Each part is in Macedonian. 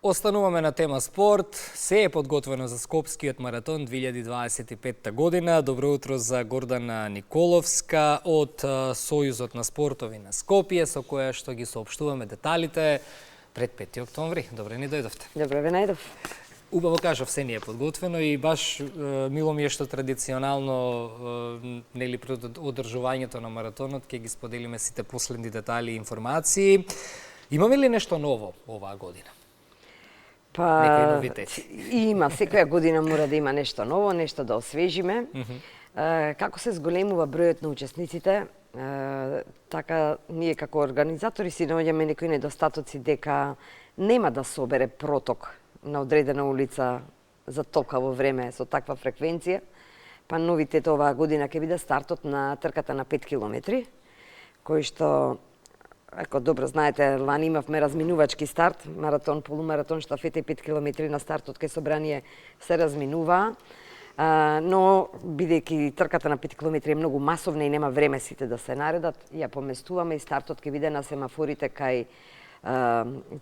Остануваме на тема спорт. Се е подготвено за Скопскиот маратон 2025 година. Добро утро за Гордана Николовска од Сојузот на спортови на Скопје, со која што ги соопштуваме деталите пред 5 октомври. Добре ни дојдовте. Добре ве најдов. Убаво кажав, се ни е подготвено и баш мило ми е што традиционално нели пред одржувањето на маратонот ќе ги споделиме сите последни детали и информации. Имаме ли нешто ново оваа година? Некои новитети. Има, секоја година мора да има нешто ново, нешто да освежиме. Како се зголемува бројот на учесниците, така ние како организатори си наоѓаме некои недостатоци дека нема да собере проток на одредена улица за толкаво време со таква фреквенција. Па новитет оваа година ќе биде стартот на трката на 5 километри, кој што, ако добро знаете, лани имавме разминувачки старт, маратон, полумаратон, штафета и 5 километри на стартот кај собрание се разминуваа. Но бидејќи трката на 5 километри е многу масовна и нема време сите да се наредат, ја поместуваме и стартот ќе биде на семафорите кај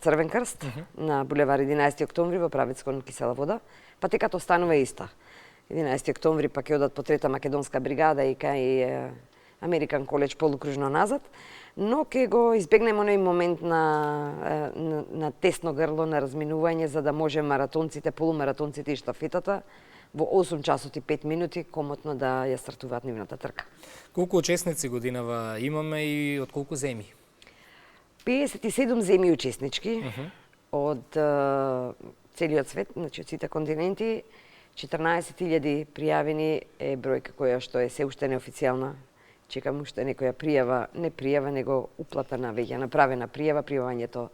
Црвен крст на булевар 11 октомври во правец кон Кисела вода. Патеката останува иста. 11 октомври па ќе одат по трета македонска бригада и кај Американ коледж полукружно назад, но ќе го избегнеме оној момент на тесно грло на разминување за да може маратонците, полумаратонците и штафетата во 8 часот и 5 минути комотно да ја стартуваат нивната трка. Колку учесници годинава имаме и од колку земји? 57 земји учеснички од целиот свет, значи од сите континенти. 14.000 пријавени е бројка која што е се уште неофицијална. Чекам уште некоја пријава, не пријава, него уплата на веќе направена пријава. Пријавањето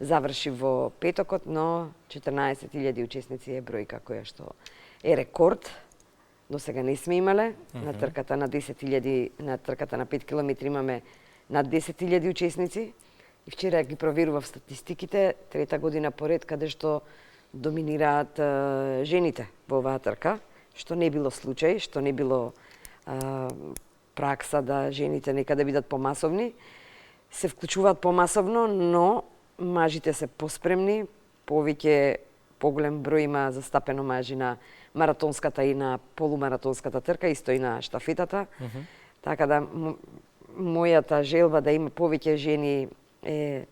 заврши во петокот, но 14.000 учесници е бројка која што е рекорд. До сега не сме имале. На трката на 10.000, на трката на 5 километри имаме над 10.000 учесници. И вчера ги проверував статистиките, трета година поред каде што доминираат жените во оваа трка, што не било случај, што не било пракса да жените некаде бидат помасовни. Се вклучуваат помасовно, но мажите се поспремни, повеќе поголем број има застапено мажи на маратонската и на полумаратонската трка, исто и на штафетата. Така да мојата желба да има повеќе жени е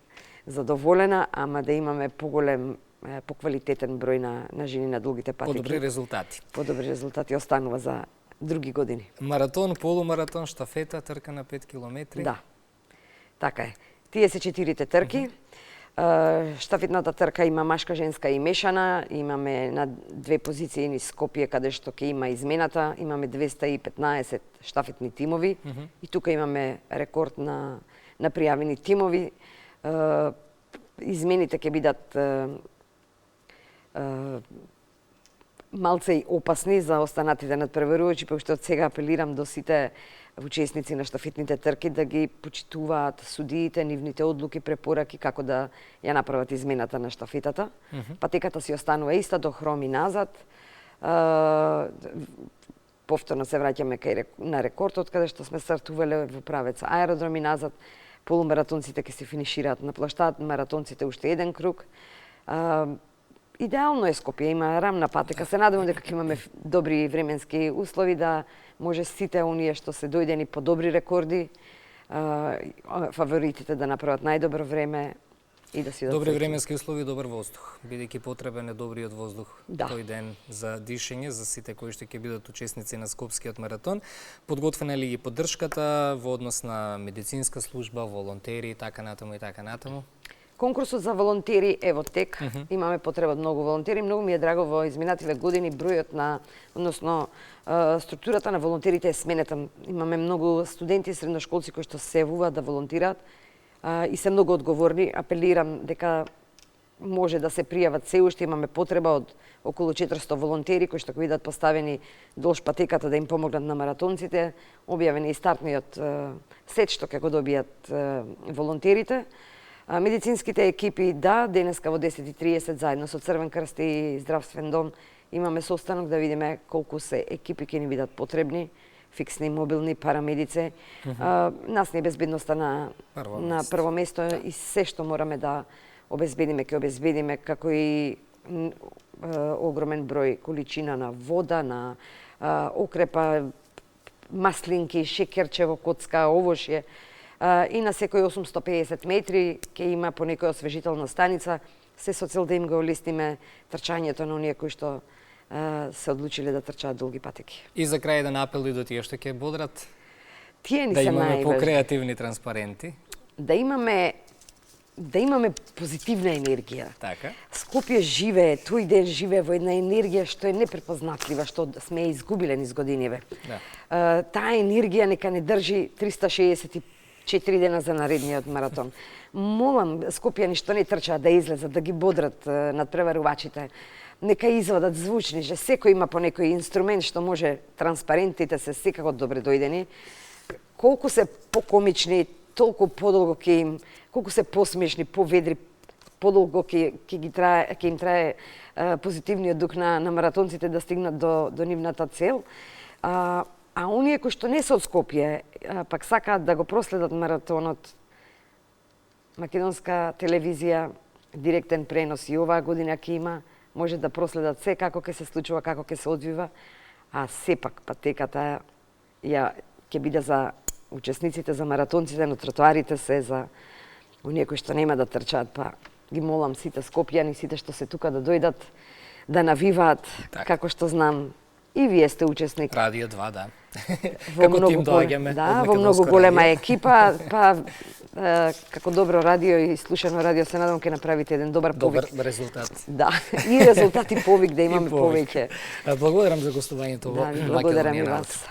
задоволена, ама да имаме поголем, поквалитетен број на жени на долгите патеки. Подобри резултати. Подобри резултати останува за други години. Маратон, полумаратон, штафета, трка на 5 километри. Да, така е. Тие се 4 трки. Штафетната трка има машка, женска и мешана. Имаме на 2 позиции низ Скопје, каде што ќе има измената. Имаме 215 штафетни тимови. И тука имаме рекорд на пријавени тимови. Измените ќе бидат малце и опасни за останатите надпреварувачи, па уште од сега апелирам до сите учесници на штафетните трки да ги почитуваат судиите, нивните одлуки, препораки како да ја направат измената на штафетата. Патеката си останува иста до хроми назад. Повторно се враќаме на рекордот каде што сме стартувале во правец аеродроми назад. Полумаратонците ќе се финишираат на плаштад, маратонците уште еден круг. Идеално е Скопје, има рамна патека. Се надевам дека ќе имаме добри временски услови да може сите оние што се дојдени по добри рекорди, фаворитите да направат најдобро време и да си дадат. Добри временски услови и добар воздух, бидејќи потребен е добриот воздух тој ден за дишење за сите кои што ќе бидат учесници на Скопскиот маратон. Подготвена ли ги поддршката во однос на медицинска служба, волонтери и така натаму и така натаму? Конкурсот за волонтери е во тек. Имаме потреба од многу волонтери. Многу ми е драго во изминативе години бројот на, односно структурата на волонтерите е сменета. Имаме многу студенти и средношколци кои што се јавуваат да волонтираат и се многу одговорни. Апелирам дека може да се пријават се уште. Имаме потреба од околу 400 волонтери кои што ќе бидат поставени долж патеката да им помогнат на маратонците. Објавен е и стартниот сет што ќе го добијат волонтерите. Медицинските екипи, да, денеска во 10:30 заедно со Црвен крст и Здравствен дом имаме состанок да видиме колку се екипи ќе ни бидат потребни, фиксни, мобилни, парамедици. Нас не е безбедноста на прво место и се што мораме да ќе обезбедиме, како и огромен број количина на вода, на окрепа, маслинки, шекерчево, коцка, овошје. И на секој 850 метри ќе има по некоја освежителна станица, се со цел да им го олесниме трчањето на оние кои што се одлучиле да трчаат долги патеки. И за крај еден апел и до тие што ќе бодрат, Тие ни да се имаме најважни. покреативни транспаренти. Да имаме позитивна енергија. Така. Скопје живее, тој ден живее во една енергија што е непрепознатлива, што сме ја изгубиле низ годиниве. Да. Таа енергија нека не држи 364 дена за наредниот маратон. Молам скопјани што не трчаат да излезат, да ги бодрат надпреварувачите. Нека извадат звучниче, секој има по некој инструмент што може, транспарентите се секако добре дојдени. Колку се покомични, толку подолго ќе им, колку се посмешни, поведри, подолго ќе им трае позитивниот дух на маратонците да стигнат до нивната цел. А оние кои што не се од Скопје, пак сакаат да го проследат маратонот, Македонска телевизија, директен пренос и оваа година ќе има, може да проследат се како ќе се случува, како ќе се одвива, а сепак патеката ќе биде за учесниците, за маратонците, но тротоарите се за оние кои што нема да трчаат, па ги молам сите скопјани, сите што се тука да дојдат, да навиваат, како што знам, и вие сте учесник. Радио 2, да. Како тим доаѓаме. Да, во многу голема екипа, па како добро радио и слушано радио се надам ќе направите еден добар повик. Добар резултат. Да, и резултат и повик да имаме повеќе. Благодарам за гостувањето во Да, благодарам и Македонија. вас.